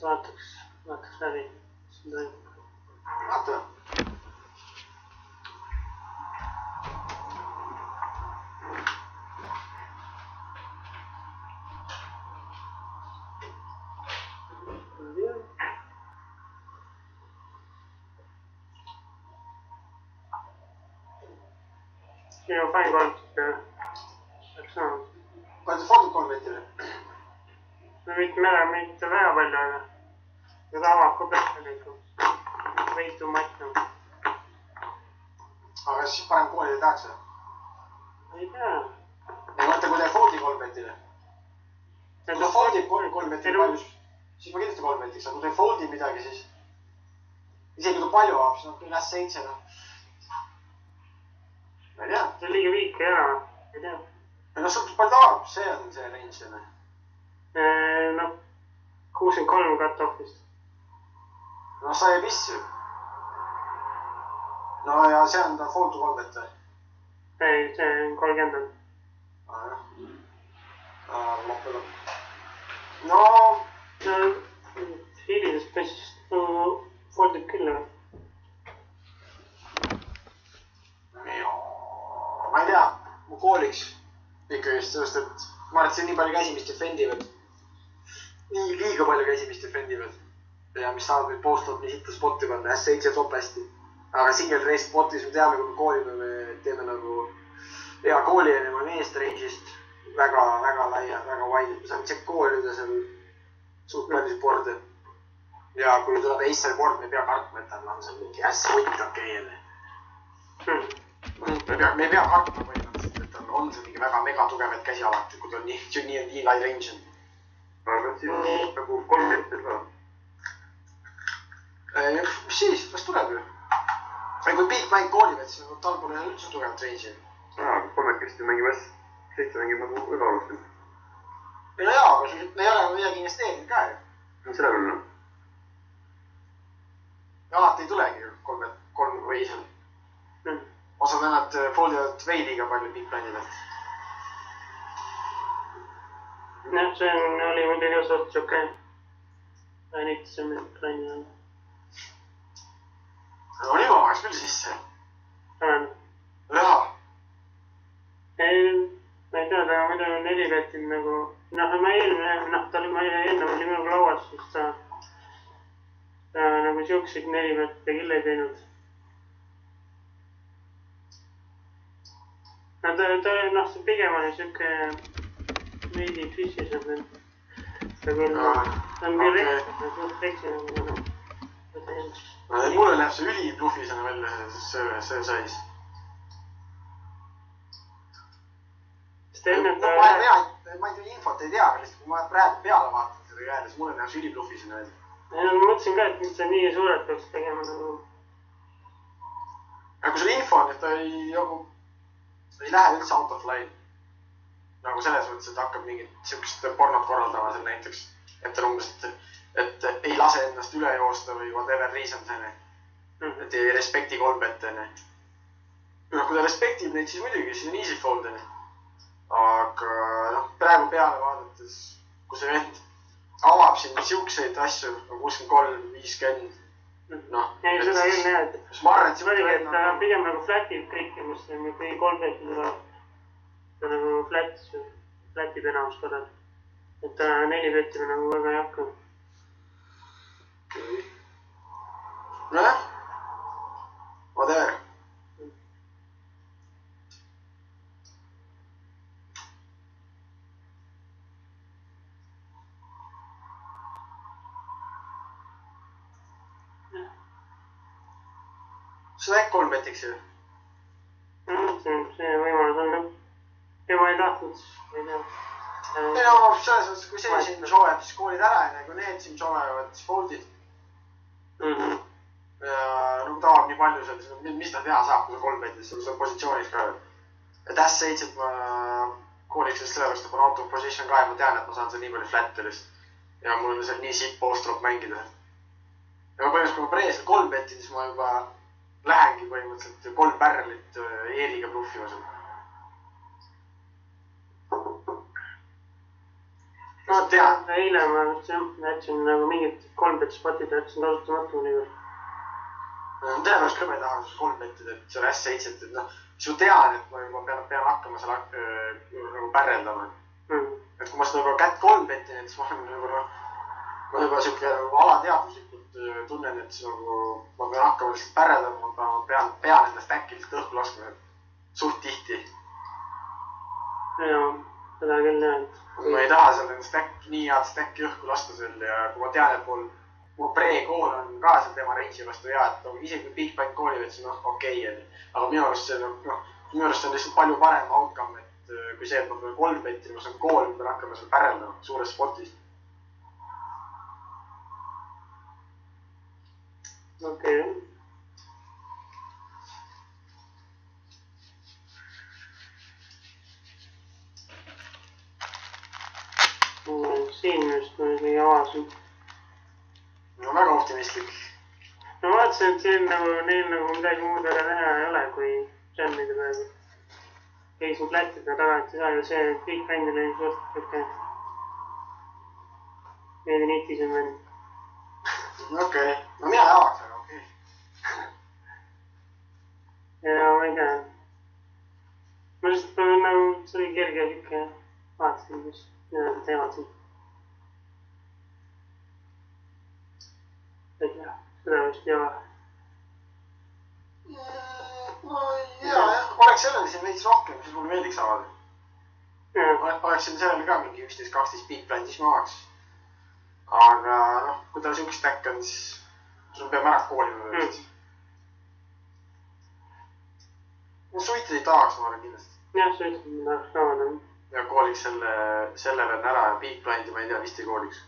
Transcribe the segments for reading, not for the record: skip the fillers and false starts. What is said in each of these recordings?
vaataks läbi. Vaata. Siin on fine quality. Läks saanud. Palju foldid 3 meetrile? Mitte väga palju, aga nüüd avab ka peale. Veitu matnu. Aga siis parem kooli ei tahaks või? Ei tea. Ei mõtle, kui teeb foldi 3 meetrile. Kui ta foldib 3 meetrile palju, siis ma kindlasti 3 meetriks. Aga kui teeb foldi midagi, siis isegi kui ta palju avab, siis on küll S7. Ma ei tea. See on liiga viik ei ole. Ei tea. No sõltub palju ta avab, see on see range. No 63 cut-off'ist. No sa ei pissi. No ja see on ta fold 3 meetri. Ei, see on 30. Loppele. No... Hilides pessis foldib küll. Ma ei tea, mu kooliks ikka just sellest, et ma arvan, et see nii palju käsi, mis defendivad. Nii liiga palju käsi, mis defendivad. Ja mis saavad nüüd postavad nii sitta spotti panna. S7 top hästi. Aga single race spotis me teame, kui me koolime, me teeme nagu hea kooli ja nema meest range'ist. Väga laia, väga wide. Me saame check koolida seal suht palju spordi. Ja kui tuleb Acer board, me ei pea kartma, et on seal mingi S8 okei. Me ei pea kartma põhimõtteliselt, et on see mingi väga mega tugevad käsi alati, kui ta on nii lai range on. Aga siin on nagu 3 meetrit ka. Mis siis? Las tuleb ju. Kui big mäng koolib, et siis tal pole üldse tugevat range'i. Aga 3-kesti mängib S7 mängib nagu väga alustel. No jaa, aga sul ei ole midagi investeerinud ka ju. No selle küll, noh. Ja alati ei tulegi ju 3 või seal. Osad ennad foldivad veidi liiga palju big mängid. Jah, see oli muidugi osast okei. Äänitasin mind klänni all. No nii ma vaheks küll sisse. Olen. Jaa. Ei, ma ei tea, ta muidu 4 petid nagu... ma eelnev oli minuga lauas, siis ta nagu siukseid 4 petide küll ei teinud. No ta pigem oli siuke veidi fishis on ta küll. Ta on küll reksi nagu mulle läheb see üliblufisena välja see sais. Ma ei tea infot ei tea, aga lihtsalt kui ma praegu peale vaatan seda käele, siis mulle läheb see üliblufisena välja. Ma mõtlesin ka, et mis ta nii suurelt peaks tegema nagu... Aga kui sul info on, et ta ei lähe üldse out of line. Nagu selles mõttes, et hakkab mingit siukest pornot korraldama seal näiteks. Et ta umbes, et ei lase ennast üle joosta või whatever reason see. Et ei respekti 3 bette. Kui ta respektib neid, siis muidugi, siis on easy fold. Aga praegu peale vaadates, kui see vend avab siin siukseid asju, 63, 50. Ei, seda küll näed. Ma arvan, et see et ta pigem nagu flatib kõike, mis kui 3 bette tuleb. Ta nagu flatib enamus korral. Et ta 4 bette nagu väga ei hakka. Okei. Nojah. Whatever. Seda äkki 3 betiks ju? See võimalus on jah. Ja ma ei tahtnud, ei tea. Ei no, selles mõttes, kui see siin soveb, siis koolid ära ja kui need siin sovevad, siis foldid. Ja kui ta avab nii palju seal, siis mis ta teha saab, kui sa 3 betis, kui sa positsioonis ka. Et S7 ma kooliks sellest sellepärast, et ma auto position ka ja ma tean, et ma saan seal nii palju flatte lihtsalt. Ja mul on seal nii siit post-drop mängida. Ja ma põhimõtteliselt, kui ma preesel 3 betin, siis ma juba lähengi põhimõtteliselt 3 barrelit eeliga bluffima seal. tean. Eile ma jätsin nagu mingid 3-bet spotid jätsin kasutamata mõnikord. Tõenäoliselt ka ma ei taha 3 bettida, et see on hästi 7, et noh, siis ma tean, et ma juba pean hakkama seal nagu pärreldama. Et kui ma seda juba kätt 3 bettin, et siis ma juba siuke alateaduslikult tunnen, et siis nagu ma pean hakkama lihtsalt pärreldama, ma pean endast äkki lihtsalt õhku laskma suht tihti. Jaa, seda küll jah. Ma ei taha seal endast nii head stäkki õhku lasta seal ja kui ma tean, et mu pre-kool on ka seal tema reisi vastu hea, et isegi kui Big Bang kooli võtsin, okei. Aga minu arust on lihtsalt palju parem outcome, et kui see, et ma pean 3 betti, ma saan kooli, pean hakkama seal pärreldama suures spordis. Okei. Siin just mingi avasin. No väga optimistlik. No vaatasin, et siin neil nagu midagi muud väga teha ei ole, kui jämmida praegu. Käisin flättida tagant ja see kõik bändil oli suht okei. Veidi nitisem vend. Okei. No mina ei avaks, aga okei. Ja ma ei tea. Ma lihtsalt nagu, see oli kerge siuke vaatasin, mis nad teevad siin. Ei tea, seda vist ei ole. No jah, oleks sellele siin veits rohkem, siis mulle meeldiks avada. Oleks siin sellele ka mingi 11-12 big blind, siis ma avaks. Aga noh, kui ta siukest äkk on, siis sul peab ära koolima võrst. No suiteid tahaks ma olen kindlasti. Jah, suiteid ma tahaks ka avada. Ja kooliks selle veel ära ja big blindi ma ei tea, vist ei kooliks.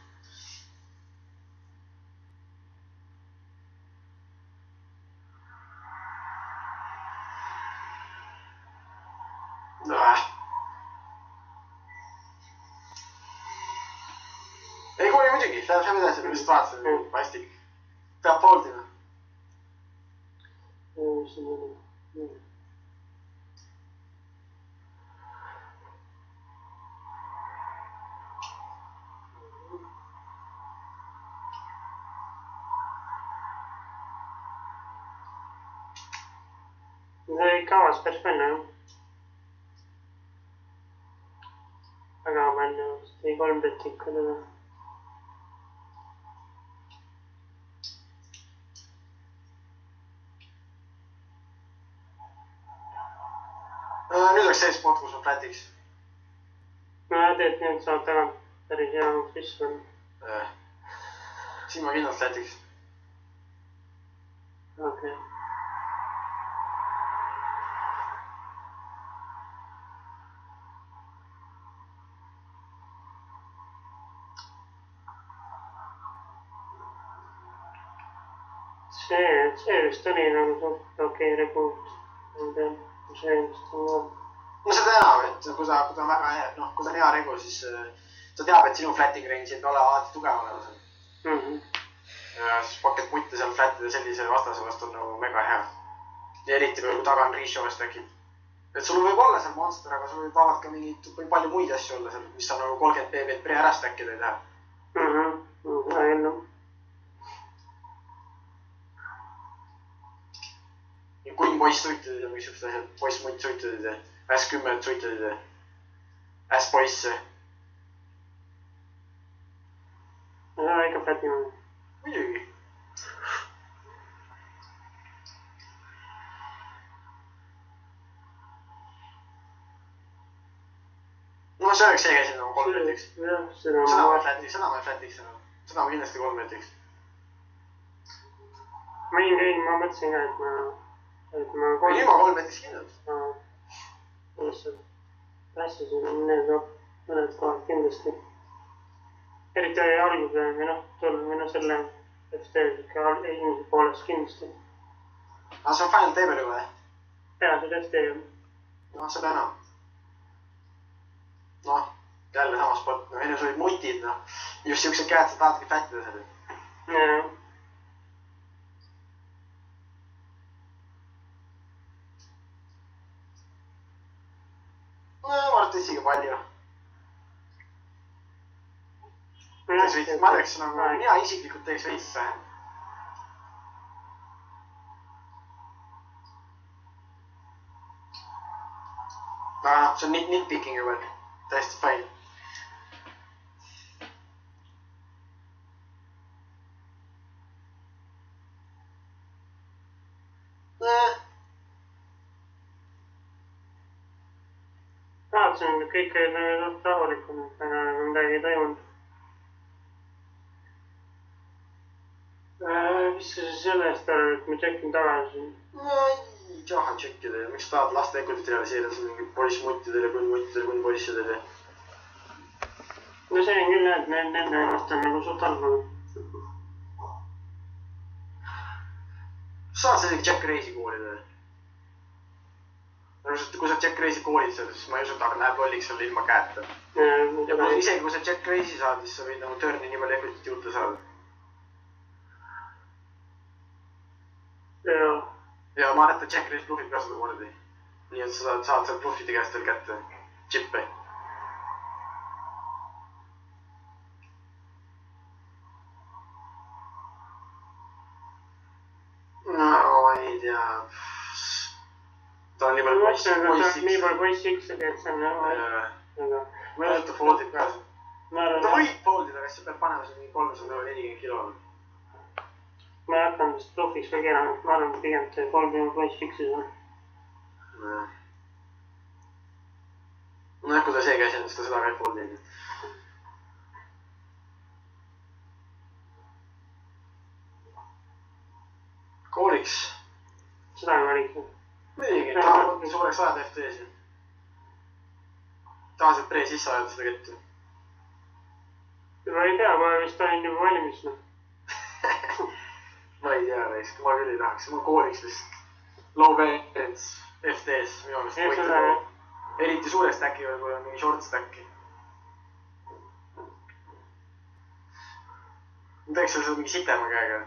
Ei kooli muidugi, läheb seal edasi, ma lihtsalt vaatasin pastik. Peab pooldina. See oli kavas päris palju, jah. Väga palju, sest ei 3 betti ikka teda. Nüüd oleks see spot, kus on flätiks. No ja teed nii, et saab tagant päris hea sisse panna. Siin ma kindlalt flätiks. Okei. See vist oli nagu suht okei repuut. See vist on jah. No seda enam, et kui ta on väga hea, noh, kui ta on hea regu, siis ta teab, et sinu flatting range ei ole alati tugev olemas. Ja siis pocket putte seal flattida sellise vastase vastu on nagu mega hea. Ja eriti kui taga on reach-over stack'id. Et sul võib olla seal monster, aga sul võib vabalt ka mingid palju muid asju olla seal, mis on nagu 30 pp pre ära stack'ida ei teha. Ainult. Ja kui poiss suitad ja mingi siuksed asjad, poiss muid suitad ja S10 suitad ja S-poisse. Ja ikka flätima. Muidugi. No see oleks see käisin nagu 3 metiks. Seda ma flätiks. Seda ma kindlasti 3 metiks. Ma mõtlesin ka, et ma Nüüd ma 3 metiks kindlalt. Lihtsalt päässisin need mõned kohad kindlasti. Eriti oli alguse või selle FT-ga esimese poolest kindlasti. Aga see on final table juba, jah? Jaa, see on FT. Noh, seda enam. Noh, jälle sama spot. No enne sul olid mutid, noh. Just siuksed käed, sa tahadki flättida selle. Jaa. No, ma arvan, et tõsiga palju. läks nagu, mina isiklikult teeks veits. Aga noh, see on nitpicking juba, täiesti fine. See on kõik rahulikum, aga midagi ei toimunud. Mis sa selle eest arvad, et ma tšekkin tagasi? No ei taha tšekkida. Miks tahad laste ekudit realiseerida? See on mingi poissmuttidele, kuni poissidele. No see on küll, et nende last on nagu suht halb. Saad sa isegi Jack Reisi koolida? Kui sa Jack Reisi koolid saad, siis ma ei usu, et läheb lolliks sulle ilma käeta. Ja isegi kui sa Jack Reisi saad, siis sa võid nagu törni nii palju ekutit juurde saada. Ja ma arvan, et Jack Reis bluffib ka seda kordi. Nii et sa saad seal bluffide käest veel kätte. Chippe. No ma ei tea. Ta on nii palju poiss. Nii palju poiss, et see on ma ei usu, et ta foldib ka. Ta võib foldida, aga siis sa pead panema see 340 kilo. Ma ei hakanud vist blufiks veel keerama. Ma arvan, et pigem see foldima poiss fiksis on. Nojah, kui ta see käis enne, siis ta seda ka ei foldinud. Kooliks. Seda ei valiks. Midagi, tahavad suureks ajada FT-si. Tahas, et pre sisse ajada seda kettu. Ma ei tea, ma vist olin juba valmis. Ma ei tea, ma küll ei tahaks. Ma kooliks vist low variance FT-s minu arust võitlema. Eriti suure stacki või kui on mingi short stacki. Ma teeks seal mingi sitema käega.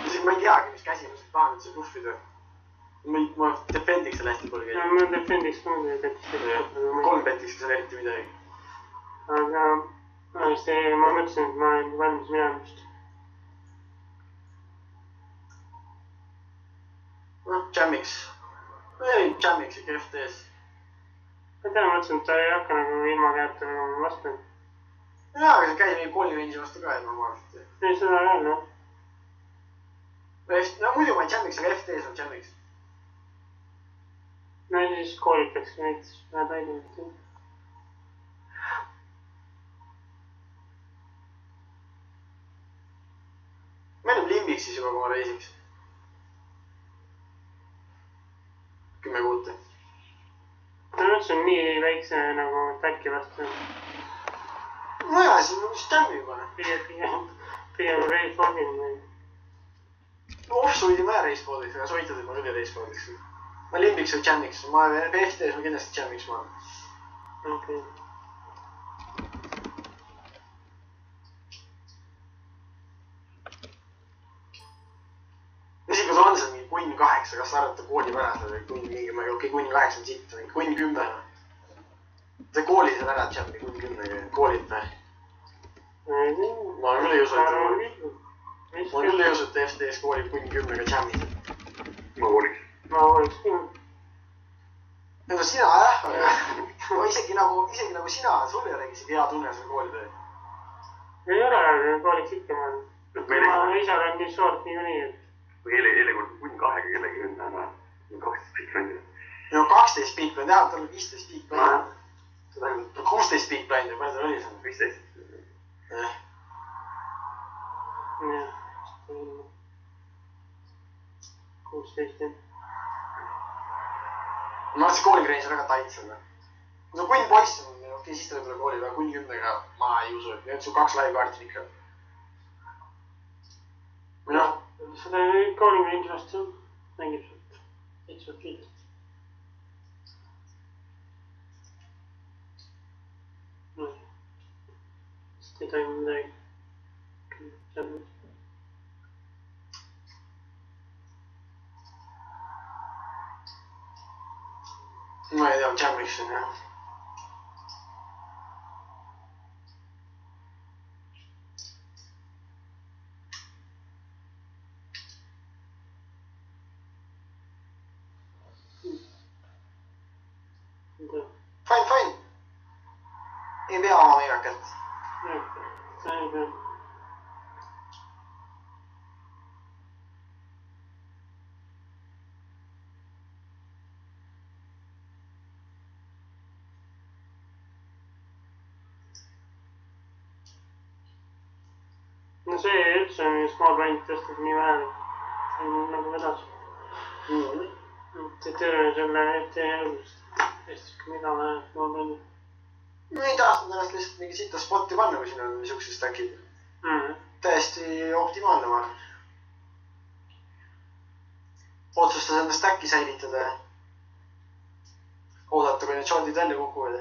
Isegi ma ei teagi, mis käsi ma seda tahan üldse bluffida. Ma defendiks seal hästi palju käi. Ma defendiks ka petist. 3 petiks seal eriti midagi. Aga ma mõtlesin, et ma olen valmis minema. Noh, jammiks. Ei, jammiks ikka FT-s. Ma täna mõtlesin, et ta ei hakka nagu ilma käeta vastu. Jaa, aga see käi mingi koolirange'i vastu ka normaalselt. Ei, seda ei ole. No muidu ma ei jammiks, aga FT-s on jammiks. No siis koolitaks neid väga toidumit. Me olime limbiks siis juba, kui ma reisiks. 10 kuute. No nüüd see on nii väikse nagu täkki vastu. Nojah, siin on vist jammi juba. Pigem reisfordin. No offsuidi ma reisfordiks, aga soitad, et ma küll reisfordiks. Ma limbiks või jammiks. Ma FT-s ma kindlasti jammiks ma. Okei. Isegi kui on seal mingi kunn 8, kas sa arvad, et ta koolib ära seda või kunn mingi, ma ei okei, kunn 8 on sitt, kunn 10. Ta kooli seal ära jammi kunn 10, koolib või? Ma küll ei usu, et ta koolib. Ma küll ei usu, et FT-s koolib kunn 10-ga jammi. Ma kooliks. Ma kooliks küll. No sina jah, aga isegi nagu sina, sul ei olegi isegi hea tunne seal koolida. Ei ole, kooliks ikka ma olen. Ma ise olen nii soort niikuinii. Kui eile kord kunn 2-ga kellegi on, aga 12 speedbändi. No 12 speedbändi, jah, tal on 15 speedbändi. See tähendab 16 speedbändi, palju tal oli seal? 15. Jah. Jah, 16 jah. Ma arvan, see koolikreenis on väga tait seal. Kui sa kunn poiss on, okei, siis ta võib-olla koolib, aga kunn 10-ga ma ei usu, et nüüd sul 2 live-kaarti ikka. Või noh? Seda koolikreenis vast jah, mängib sealt. Täitsa kiidelt. Sest ei toimu midagi. Ma ei tea, jammiks on jah. Fine. Ei pea oma meegakat. sa ei pea. No see üldse on small paint tõstab nii vähe. See on nagu vedas. Töö selle FT-st. Hästi mida vähe small paint. No ei tahtnud ennast lihtsalt mingi sita spotti panna, kui siin on niisugused stackid. Täiesti optimaalne ma arvan. Otsustas enda stacki säilitada ja oodata, kui need shotid välja kukuvad.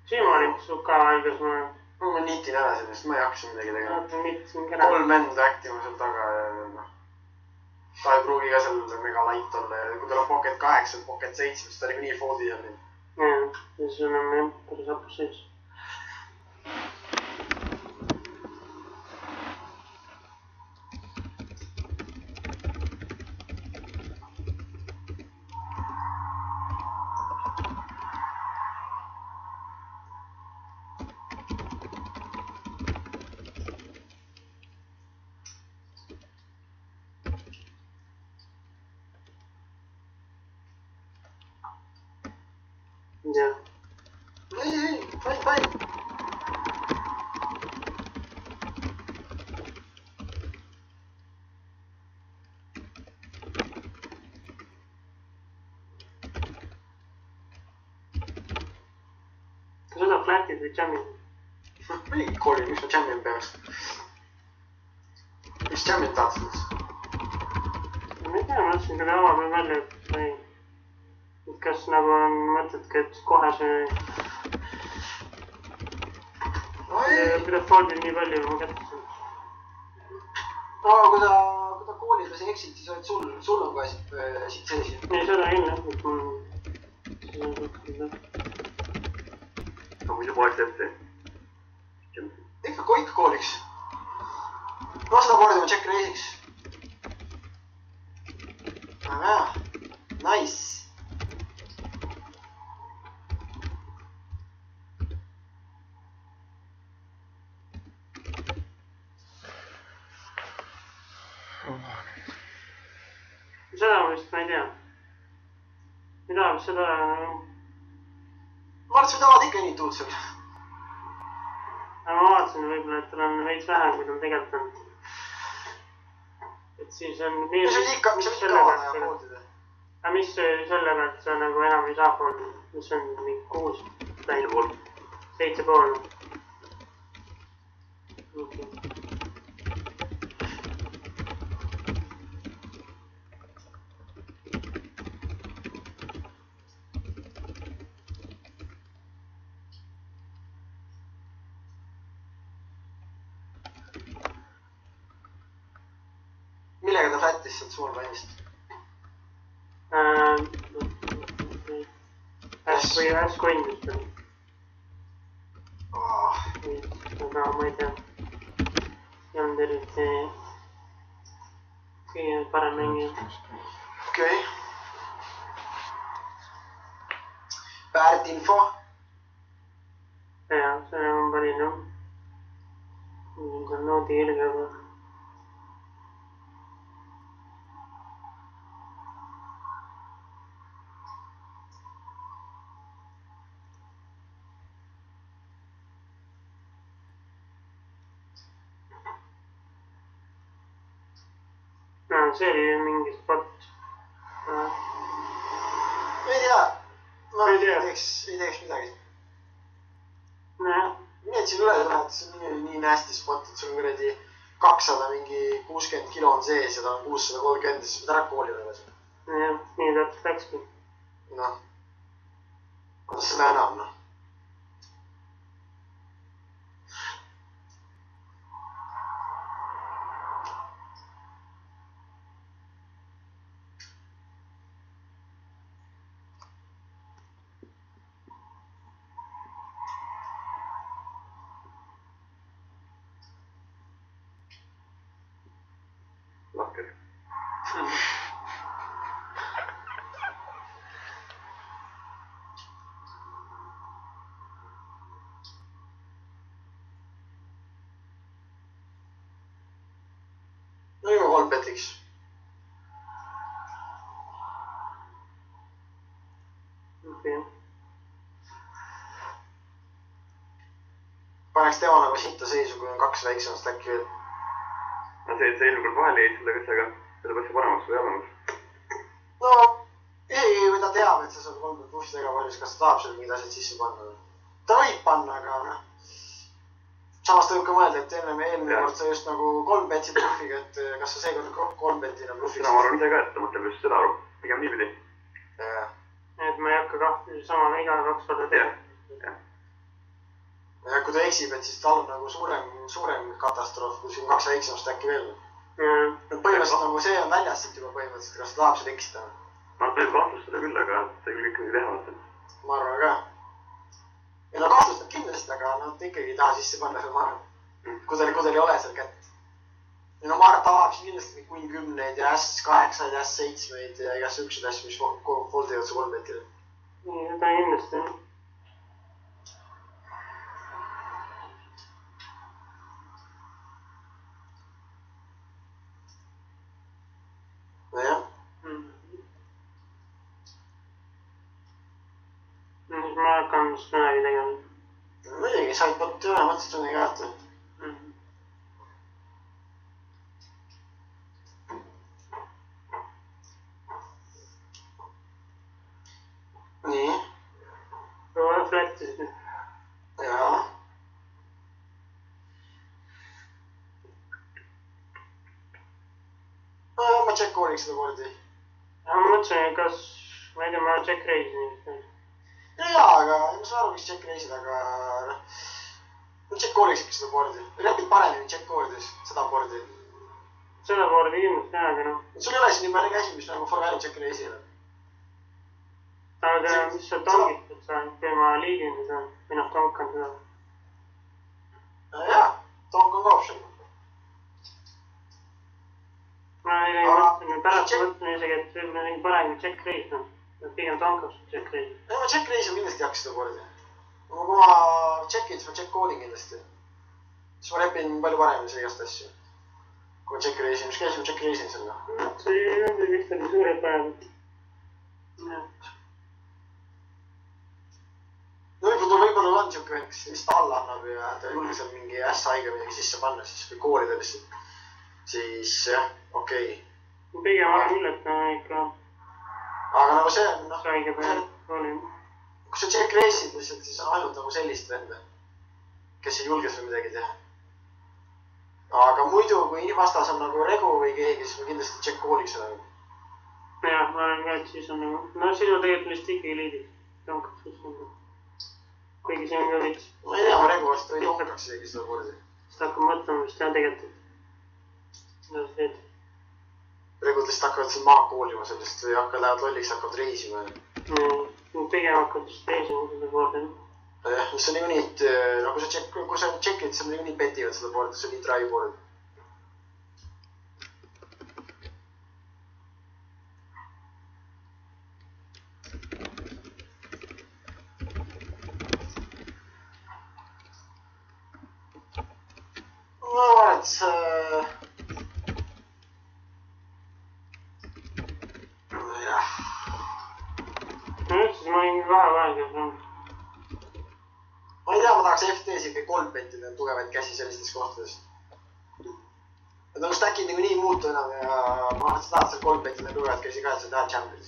Siimani su ka algas ma. Ma niitin ära sellest, ma ei hakka midagi tegema. Niitsin kena. 3 vend actima seal taga ja ta ei pruugi ka seal mega light olla ja kui tuleb pocket 8, pocket 7, siis ta oli nii foodi seal. Ja siis on päris hapus seis. Ja. Ei, fine. Kas seda flatid või jammid? Mingi kooli, miks ma jammin peaks? Mis jammin tahad siis? Ma ei tea, ma mõtlesin küll ava peal välja, et või... Kas nagu on mõtledki, et kohe see... Defaultil nii palju ma kättasin. Aga kui ta kooli peal eksid, siis oled sul on ka siit sees. Ei, seda ei ole, et mul... No kui sa poleks ette. Ikka kooliks. No seda korda ma check reisiks. Aga jah, nice. Seda ma vist ma ei tea. Mida seda... Ma arvan, et tavad ikka nii tuud seal. Aga ma vaatasin võib-olla, et tal on veits vähem, kui tal tegelikult on. Et siis on... Mis on ikka avada ja poodida? Aga mis selle pealt sa nagu enam ei saa pool? Mis on mingi 6? 7,5. Okay. Millega ta flättis sealt suur painist? Äsku endist on. Aga ma ei tea. See on eriti kõige parem mängija. Okei. Väärt info. Ja, see on panin jah. See on noodi ilgega. See oli mingi sport. Ei tea. Ma ei tea. Ei teeks midagi. Nojah. Need siin üle tuled, see on nii nästi spot, et sul on kuradi 200 mingi 60 kilo on sees ja ta on 630, siis pead ära kooli üle. Jah, nii täpselt läkski. Noh. Seda enam, noh. Lahker. 3 betiks. okei. Paneks tema nagu sitta seisu, kui on 2 väiksemast äkki veel. no see, et sa eelmine kord vahele jäid selle kassaga, selle peaks paremaks või halvemaks. No, ei, või ta teab, et sa saad 3 plussist väga palju, kas ta tahab seal mingid asjad sisse panna. Ta võib panna, aga samas ta võib ka mõelda, et eelmine kord sa just nagu 3 betsid bluffiga, et kas sa seekord 3 betina bluffiga. Seda ma arvan ise ka, et ta mõtleb just seda aru. Pigem niipidi. Et ma ei hakka sama iga 2 korda teha. Ja kui ta eksib, et siis tal on nagu suurem katastroof, kui siin 2 väiksemast äkki veel. Põhimõtteliselt nagu see on väljas siit juba põhimõtteliselt, kas ta tahab seda eksida. Ma võib kahtlustada küll, aga see küll ikkagi teha vaata. Ma arvan ka. Ja no kahtlustab kindlasti, aga nad ikkagi ei taha sisse panna seal maha. Kui tal ei ole seal kätt. Ja no ma arvan, ta tahab siin kindlasti kuni 10 ja S8 ja S7 ja igas üksid asju, mis foldivad su 3 betile. Nii, seda kindlasti. Nojah. Siis ma hakkan vist midagi tegema. Muidugi, sa ei poolt üle mõtlesid midagi kaarta. Nii. No, flättisid nüüd. Jaa. Ma check-kooliks seda kordi. Ma mõtlesin, kas, ma ei tea, ma check-reisin nüüd. Jaa, aga ma saan aru, kes check-reisid, aga ma check-kooliks ikka seda kordi. Repid paremini check-koolides, seda kordi. Seda kordi kindlasti jah, aga noh. Sul ei ole siin nii palju käsi, mis nagu Forvero check-reisile. Aga mis sa tankid sa, kui ma liidin seda, või noh, tankan seda. Jaa, tank on ka option. Ma ei mõtlen, pärast mõtlen isegi, et võib-olla mingi parem check-reis, noh. Pigem tankaks check-reis. Ei, ma check-reis on kindlasti jaks seda kordi. Kui ma check-in, siis ma check-koolin kindlasti. Siis ma repin palju paremini see igast asju. Kui ma check-reisin, mis käis, ma check-reisin selle. See on vist oli suured päevad. No võib-olla on siuke vend, kes lihtsalt alla annab ja ta julge seal mingi S-haige midagi sisse panna, siis kui koolida lihtsalt. Siis jah, okei. Pigem on küll, et on ikka... Aga nagu see on, noh... Saige peal koolin. Kui sa check-reisid lihtsalt, siis on ainult nagu sellist venda, kes ei julge seal midagi teha. Aga muidu, kui vastas on nagu Regu või keegi, siis ma kindlasti check-kooliks seda. Jah, ma olen ka, et siis on nagu... No siis on tegelikult vist ikkagi liidid. Tankaks siis on. Kuigi see on ka vits. Ma ei tea, ma Regu vast ei tonkaks isegi seda kordi. Siis ta hakkab mõtlema vist jah tegelikult. Mida sa teed? Regud lihtsalt hakkavad siin maha koolima sellest või lähevad lolliks, hakkavad reisima. Pigem hakkavad vist reisima seda korda. Jah, mis on niikuinii, et kui sa check'id, siis niikuinii petivad seda board, see on nii try board. No vahet, jah. No just, siis ma olin vahevahegas. Ma ei tea, ma tahaks FT-s ikka 3 petida tugevaid käsi sellistes kohtades. Nad on stackid nagu nii muutu enam ja ma arvan, et sa tahad seal 3 petida tugevaid käsi ka, et sa tahad champions.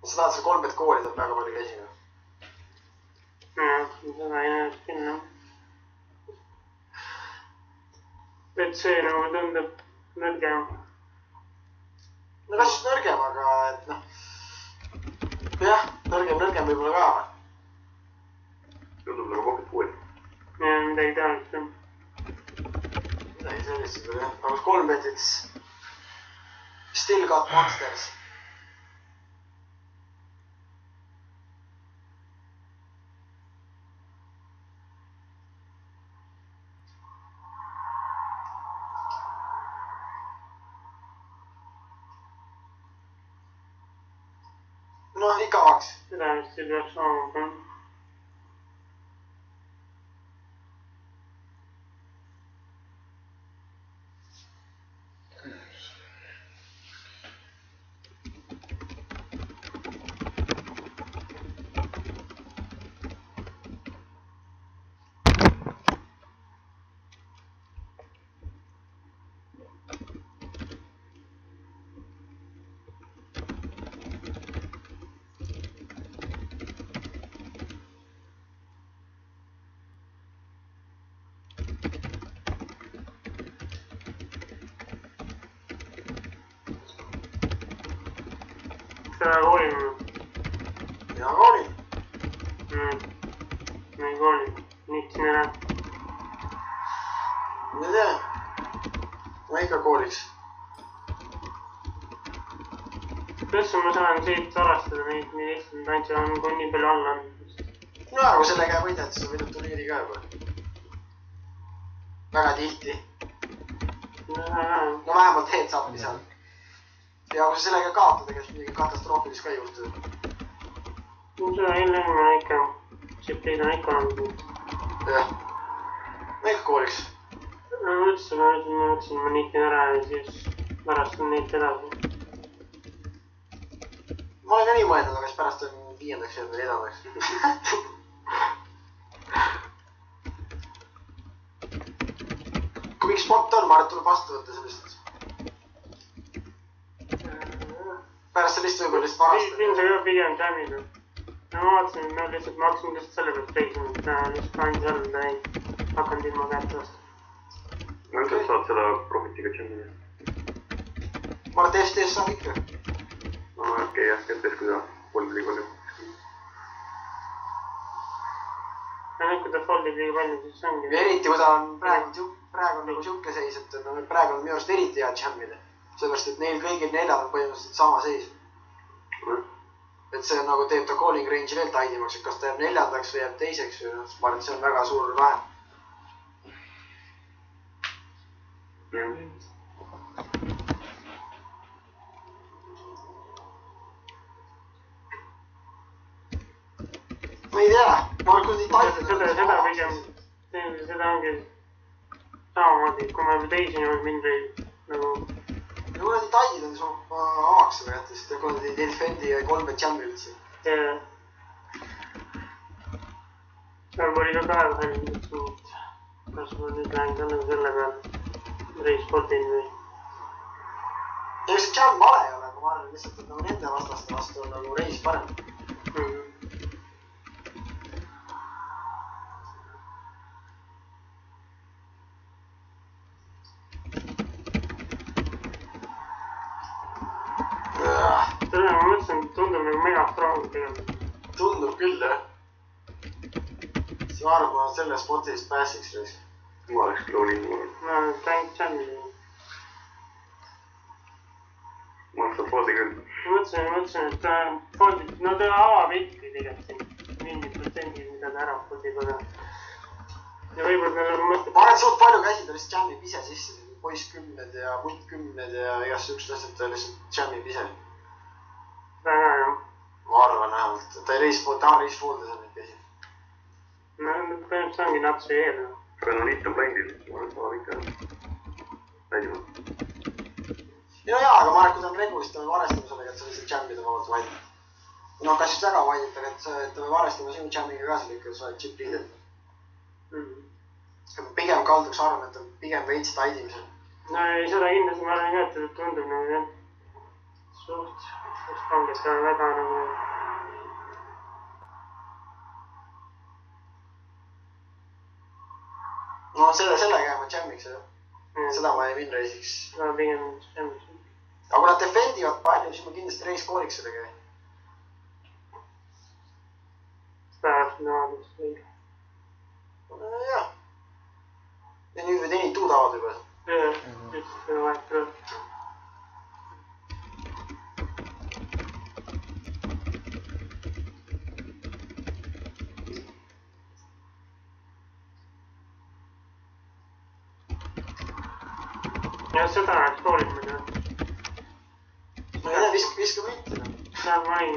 Sa tahad seal 3 pet kooli, tahab väga palju käsi. Jah, seda ei näe küll. Et see nagu tundub nõrgem. No kas just nõrgem, aga et noh... Jah, nõrgem võib-olla ka. Tundub nagu pocket pool. Jah, midagi tahaks. Midagi sellist võib-olla jah. Aga 3 petiks Still got monsters. No, ikka 2. Seda vist ei peaks saama. 2 ta koolima? Mina koolin. Ma ei kooli. Miks me näeb? Ma ei tea. Ma ikka kooliks. Kas ma saan siit arastada neid, nii lihtsalt ainult on kui nii palju alla on? No aga kui sellega võidad, siis sa võidad turniiri ka juba. Väga tihti. No vähemalt head saabki seal. Ja kui sa sellega kaotad, ega siis midagi katastroofilist ka ei juhtu. No seda enne ma ikka, Chipleid on ikka olnud. Jah. Ma ikka kooliks. Ma mõtlesin, ma niitin ära ja siis arastan neid edasi. Ma olen ka nii mõelnud, aga siis pärast on 5. ja veel edamaks. Kui mingi spot on, ma arvan, et tuleb vastu võtta sellest. Pärast sa lihtsalt võib-olla lihtsalt varastad. Siin sa ka pigem jamida. Ma vaatasin, et ma hakkasin lihtsalt selle pealt reisima, et lihtsalt andis alla ei hakanud ilma kätte vastu. No sa saad seda profitiga jamida. Ma arvan, et FTS saab ikka. No okei, jah, FTS kui ta polnud liiga palju. Ja nüüd, kui ta foldib liiga palju, siis ongi... Eriti, kui ta on praegu nagu siuke seis, et praegu on minu arust eriti hea jamida. Sellepärast, et neil kõigil 4 on põhimõtteliselt sama seis. Et see nagu teeb ta calling range'i veel taidimaks, et kas ta jääb 4. või jääb 2. või ma arvan, et see on väga suur vahe. Ma ei tea, ma olen kuidagi taidid. Seda pigem, seda ongi samamoodi, kui ma juba teisi niimoodi mind ei nagu... Ja kui need taidid on su avaks seda kätte, sest kui need ei defendi ja 3 jammi üldse. Jaa. Seal oli ka kahe vahel, et kas ma nüüd lähen ka nagu selle peal reisportin või... Ega see jam vale ei ole, aga ma arvan lihtsalt, et nagu nende vastaste vastu on nagu reis parem. Selle ma mõtlesin, et tundub nagu mega strong tegelikult. Tundub küll, jah. See arv, ma selle spotist pääsiks reis. Ma oleks küll olin. Ma tank jammi. Ma oleks saab foldi küll. Mõtlesin, et foldid, no ta avab ikka tegelikult mingid protsendid, mida ta ära foldib, aga... Ja võib-olla ta nagu mõtleb... Ma olen suht palju käisid, ta lihtsalt jammib ise sisse. Poiss 10 ja mutt 10 ja igast üks asjad, ta lihtsalt jammib ise. Väga, jah. Ma arvan vähemalt, ta ei reis foolda seal neid käsi. No, põhimõtteliselt ongi natsi eel. Aga no liit on blindil, ma olen saab ikka näidima. Ja jaa, aga ma arvan, kui ta on regu, siis ta võib arvestama sellega, et sa lihtsalt jammida vabalt vaidid. No, kas just väga vaidid, aga et ta võib arvestama sinu jammiga ka seal ikka, sa oled chip leader. Pigem kalduks arvan, et on pigem veits taidimisel. No ei, seda kindlasti ma arvan ka, et tundub nagu jah. Suht panges ka väga nagu... No sellega ma jammiks seda. Seda ma ei win reisiks. No pigem jammiks. Aga kui nad defendivad palju, siis ma kindlasti reis kooliks sellega. Pärast naadust või? Jah. Ja nüüd või teinid tuudavad juba. Jah, just seda vahet tuleb. Ja seda oleks koolid muidu. Ma ei tea, viska võitina. Seda ma ei...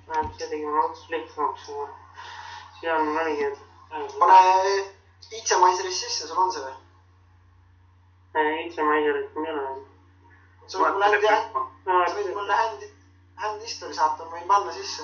Vähemalt see tegi ma otsus lihtsamaks. Siia on mõnigi, et... Pane itsemaiseris sisse, sul on see või? Itsemaiserit mul ei ole. Sa võid mulle hand history saata, ma võin panna sisse.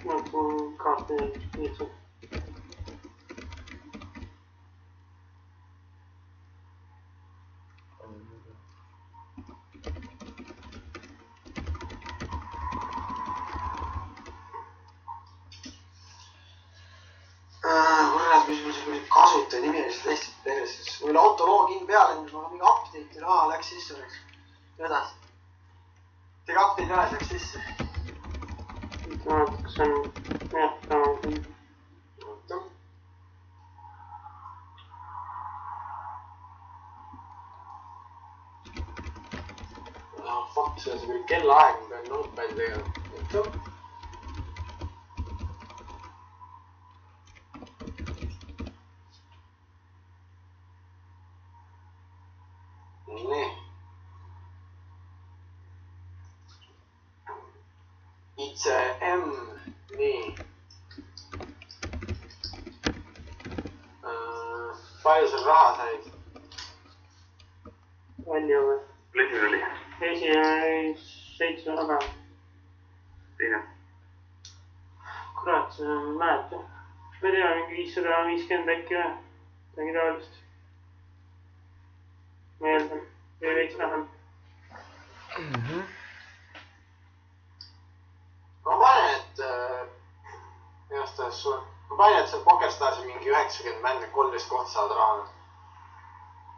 Nagu kaarte lihtsalt. mingisugused kasutaja nimelised testid perses. Mul auto login peale, ma mingi update'il, läks sisse õnneks. Edasi. Tegi update üles, läks sisse. Kas on, jah, sama küll. Oota. Fuck, see on see küll kellaaeg, ma pean notepad'i tegema. Oota. Nii. ICM, nii. Palju sul raha said? Palju või? Esimene oli? Esimene 700. Teine? Kurat, see on mäeta. Ma ei tea, mingi 550 äkki või? Midagi taolist. Meeldan. Või veits vähem. Ma panen, et seal Pokerstasi mingi 90 männe 13 kohta saavad raha.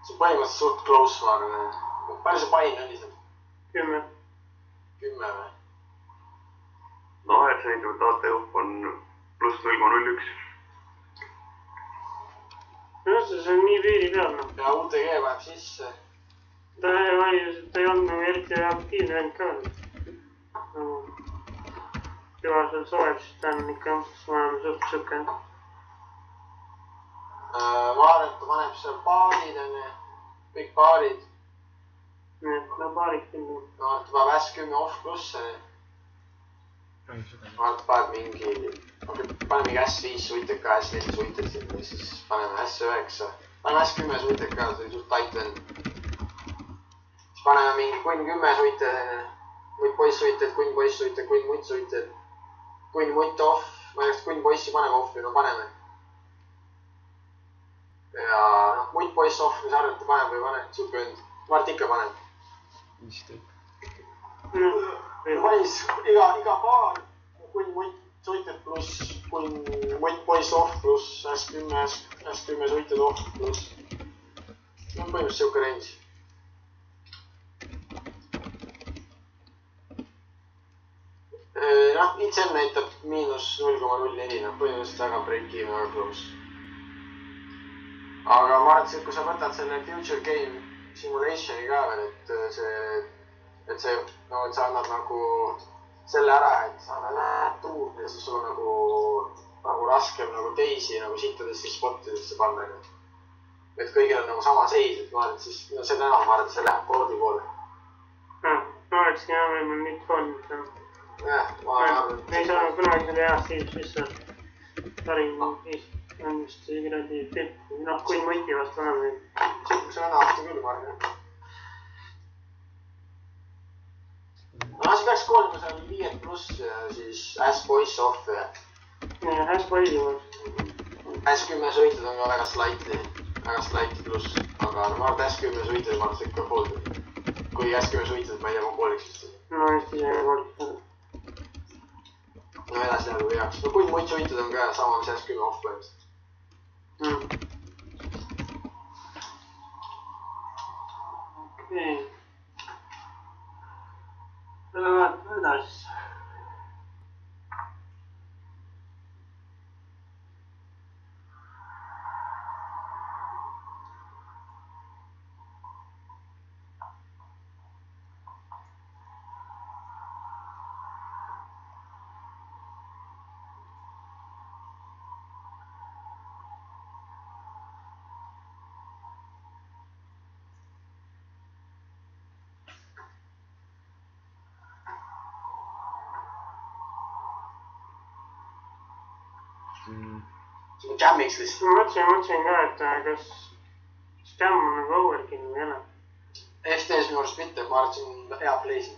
See on põhimõtteliselt suht close, ma arvan. Palju see pain oli seal? 10. 10 või? No, et see näitab, et ATF on pluss 0,01. Jah, see on nii piiri peal, noh. Ja UTG paneb sisse. Ta ei olnud nagu eriti aktiivne vend ka. Kevasel soojab, siis ta on ikka suht sõkke. Ma arvan, et ta paneb seal paarid, kõik paarid. Nii, no paarid küll. Ma arvan, et ta paneb S10 off pluss. Ma arvan, et ta paneb mingi S5 suited ka, S4 suited siin, siis paneme S9. Paneme S10 suited ka, see oli suht tait vend. Siis paneme mingi kunn 10 suited, muid poiss suited, kunn poiss suited, kunn mutt suited. Kunn mutt off, ma ei tea, kas kunn poissi paneme offi, no paneme. Ja noh, mutt poiss off, mis arvete paneb või paneb, suht vend. Ma arvan, et ikka paneb. Vist ikka. Panis iga paar, kunn mutt suited pluss, kunn mutt poiss off pluss S10 suited off pluss. No põhimõtteliselt siuke range. Noh, ICM näitab miinus 0,04, põhimõtteliselt väga break-even, väga close. Aga ma arvan, et kui sa võtad selle future game simulationi ka veel, et sa annad nagu selle ära, et sa annad tuud ja siis sul on nagu raskem nagu teisi nagu sittadesse spottidesse panna. Et kõigil on nagu sama seis, et ma arvan, et siis seda enam ma arvan, et see läheb koodi poole. Ma olekski hea võimul nüüd koodid. Jah, ma arvan. Ei saa kunagi selle heast seisust sisse. Parim on vist see kuradi tipp. Noh, kui mõti vastu enam või. See on aasta küll, ma arvan. No see peaks koolima seal 5 pluss ja siis S-Boys off ja... S-Boys off. S10 sõitud on ka väga slightly pluss. Aga ma arvan, et S10 sõitud ma arvan, et ikka poolda. Kui S10 sõitud, ma ei tea, ma kooliks vist. No hästi see kooliks. No edasi läheb või heaks. No kui muid sõitud on ka sama, mis S10 off põhimõtteliselt. Okei. Vaatame edasi. Jammiks lihtsalt. Ma mõtlesin ka, et kas jam on nagu overkill või ei ole. FTS minu arust mitte, ma arvan, et see on hea playsi.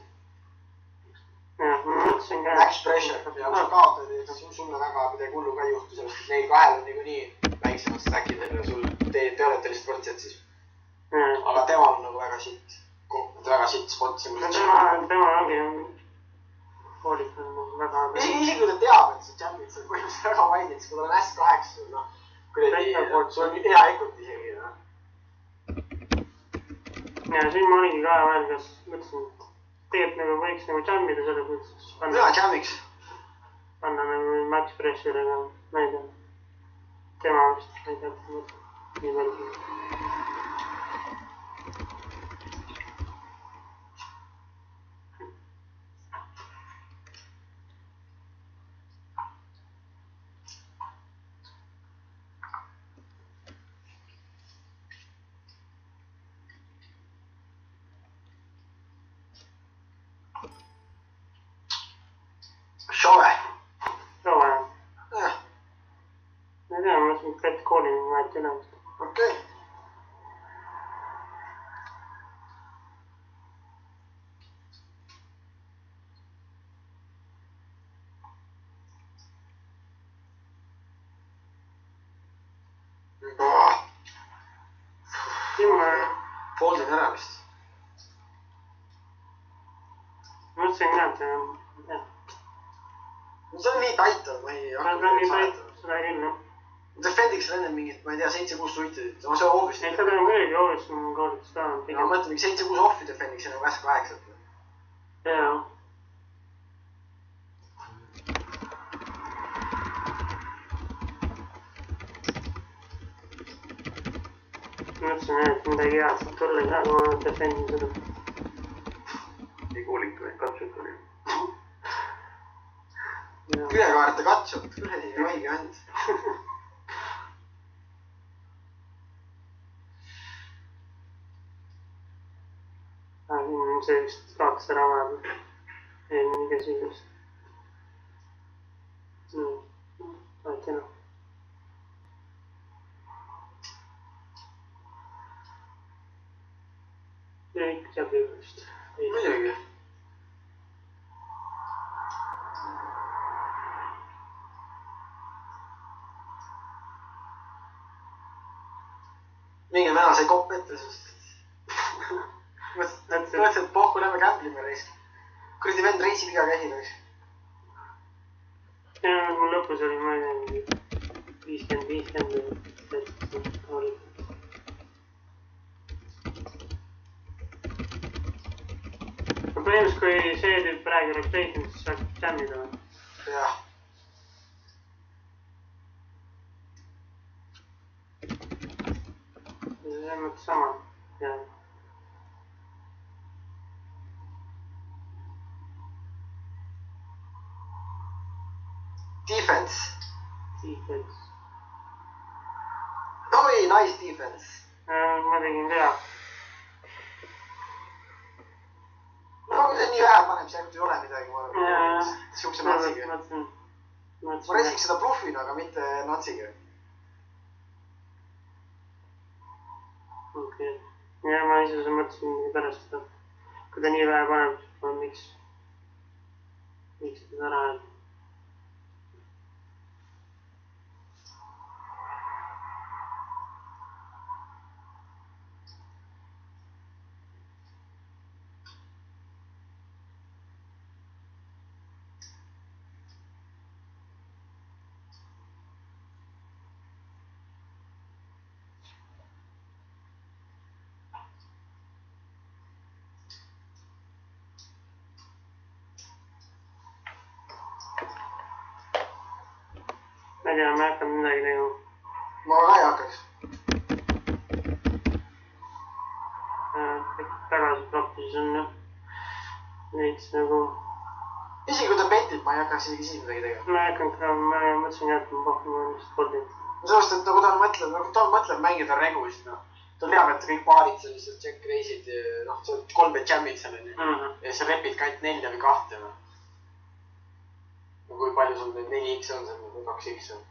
Jah, ma mõtlesin ka. Max pressure ja kui sa kaotad, siis sulle väga midagi hullu ka ei juhtu, sellest neil kahel on niikuinii väiksemad stackid ja sul te olete lihtsalt võrdsed siis. Aga temal on nagu väga sitt spot. Tema ongi hoolik on väga... Isegi kui ta teab, et see jammid seal põhimõtteliselt väga vaidid, siis kui tal on S8, noh, kuradi, sul on hea equity isegi, noh. Ja siin ma oligi ka vahel, kas mõtlesin, et tegelikult nagu võiks nagu jammida selles mõttes. Jaa, jammiks. Panna nagu Max Pressuriga, ma ei tea. Tema vist, ma ei tea, nii palju. Šove. Šove, jah. Ma ei tea, ma mõtlesin, et Brett Koolini vahet üle. Okei. Foldin ära vist. Mõtlesin ka, et jah. See on nii tait on, ma ei hakka nii tait, seda ei küll, jah. Defendiks on enne mingit, ma ei tea, 7-6 suiti. See on offist. Ei, seda on küll offist, on koolitus ka. Ma mõtlen, mingi 7-6 offi defendiks on 8-8. Jaa. Mõtlesin, et midagi head saab tulla ei saa, kui ma defendin seda. Ei kuulik või katsut oli. Ülekaarta katsut, kuradi haige and. Siin on see vist kaotas ära vahepeal. Eelmine käsi vist. Vahet enam. Ja ikka saab juba vist. Muidugi. Mingi täna sai kopp ette, sest mõtlesin, et pohku lähme kämplime reis. Kuradi vend reisib iga käsi reis. Ja mul lõpus oli, ma ei tea, 50-50 oli. Põhimõtteliselt, kui see tüüp praegu rotation, siis saaks jammida või? Jah. See on mõttes sama, jah. Defense. Defense. Oi, nice defense. Ma tegin vea. No kui see nii vähe paneb, see ainult ei ole midagi, ma arvan. Siukse natsiga. Ma resiks seda bluffina, aga mitte natsiga. Okei. Ja ma ise mõtlesin pärast seda. Kui ta nii vähe paneb, siis miks teda ära ajab. Ma ei tea, ma ei hakanud midagi tegema. Ma ka ei hakkaks. Tagasi praktisis on jah. Veits nagu... Isegi kui ta petib, ma ei hakkaks isegi siis midagi tegema. Ma ei hakanud ka, ma mõtlesin jah, et ma pakkuma ennast koldin. Sellest, et nagu ta mõtleb mängida regu vist, noh. Ta teab, et kõik paarid seal lihtsalt check reisid, noh, sa oled 3 jammid seal, ja sa repid ka ainult 4 või 2, noh. Kui palju sul neid 4x on seal või 2x on?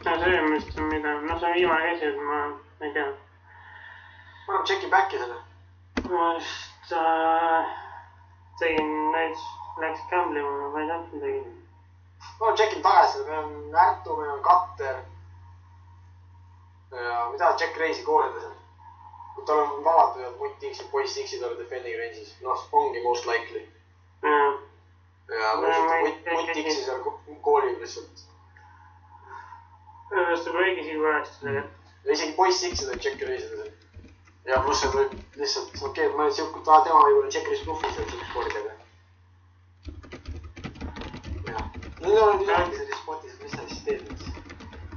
No see on vist mida, no see on viimane käsi, et ma ei tea. Ma arvan, checkin back'i selle. Ma just tegin näiteks, läks gamblima, ma ei tahtnud midagi. Ma checkin tagasi, meil on Ärtu, meil on Katter. Ja mida check reisi koolida seal? tal on alati mutt X-id, poiss X-id olid defending range'is. Noh, ongi most likely. Ja mutt X-i seal koolib lihtsalt. See võib õigis juba hästi tegelikult. Ja isegi poiss X-id olid check race'id. Ja pluss see võib lihtsalt, okei, ma siuke, tema võib-olla check race bluffis seal siukest kordjaga. Jah. Nüüd on midagi selles spotis, mis sa siis teed nüüd?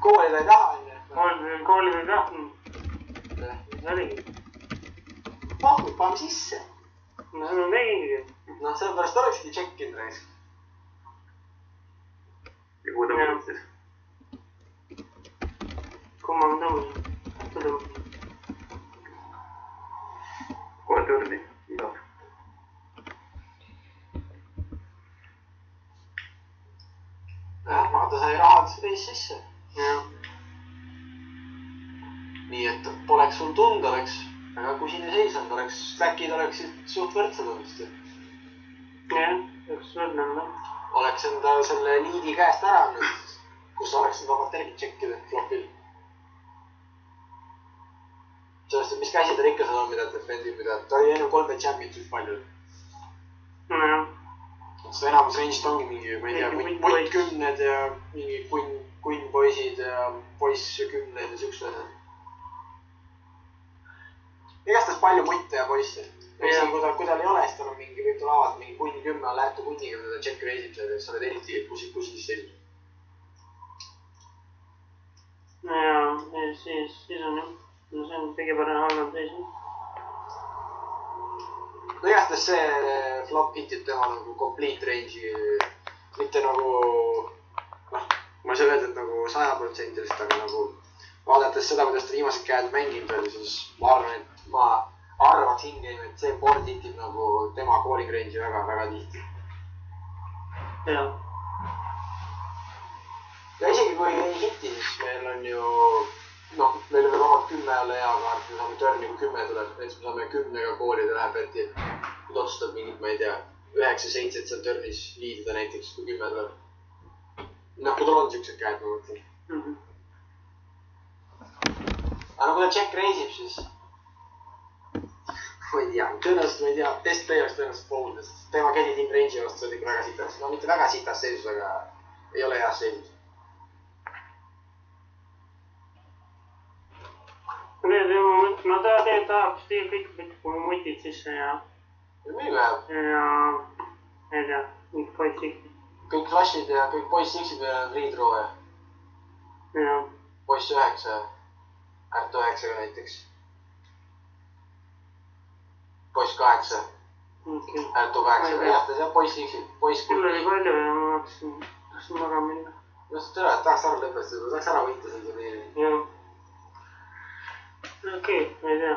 Koolid ei taha, onju. Koolid ei tahtnud. Mis oligi? Mahmud paneme sisse. No see on tegigi. Noh, sellepärast olekski check-in raisk. Ja kuhu tõmbad siis? Kumma ma tõmbasin? Kohe törni. Idag. Vaata sai rahad reis sisse. Jah. Nii et poleks sul tund, oleks väga kusine seisund, oleks stackid oleksid suht võrdsed olnud. Jah, üks võrdlemine. Oleks enda selle liidi käest ära andnud, kus oleks enda vabalt tergid tšekkida flopil. Sellest, mis käsi tal ikka seda on, mida defendib, mida ta oli enne 3 championship palju. Nojah. Seda enamus range'ist ongi mingi, ma ei tea, mutt 10 ja mingi kunn poisid ja poiss 10 ja siuksed asjad. Igastahes palju mutte ja poisse. Kui tal ei ole, siis tal on mingi, võib tal avada mingi kunn 10 on lähtu kunniga, mida ta check race'ib seal, et sa oled eriti kusis seisnud. Jaa, siis on jah. No see on kõige parem halvem seisnud. No igastahes see flop hitib tema nagu complete range'i, mitte nagu, noh, ma ei saa öelda, et nagu 100%, aga nagu vaadates seda, kuidas ta viimased käed mängib veel, siis ma arvaks in-game, et see board hitib nagu tema calling range'i väga tihti. Jah. Ja isegi kui ei hiti, siis meil on ju, noh, meil on vabalt 10 jälle hea kaart, me saame turni, kui 10 tuleb, näiteks me saame 10-ga koolida läheb eti. Nüüd otsustab mingit, ma ei tea, 9-7 seal turnis liidida näiteks, kui 10 tuleb. Noh, kui tal on siuksed käed, ma mõtlen. Aga no kui ta check race'ib, siis ma ei tea, tõenäoliselt ma ei tea, best player'st tõenäoliselt pooldes. Tema kädi team range'i vastu oli väga sitas. No mitte väga sitas seisus, aga ei ole heas seisus. No ta tahaks kõik mutid sisse ja... Ja müüme jah. Ja... ei tea, mingi poiss X-id. Kõik flashid ja kõik poiss X-id meil on free throw ja. Jah. Poiss 9 ja. Ärt 9 näiteks. Poiss 8. Ärt 8. Jähtas jah, poiss X-id. Küll oli palju ja ma mõtlesin, kas maga minna. No seda tõle, et tahaks ära lõpetada, tahaks ära võita selle turniiri. Jah. Okei, ma ei tea.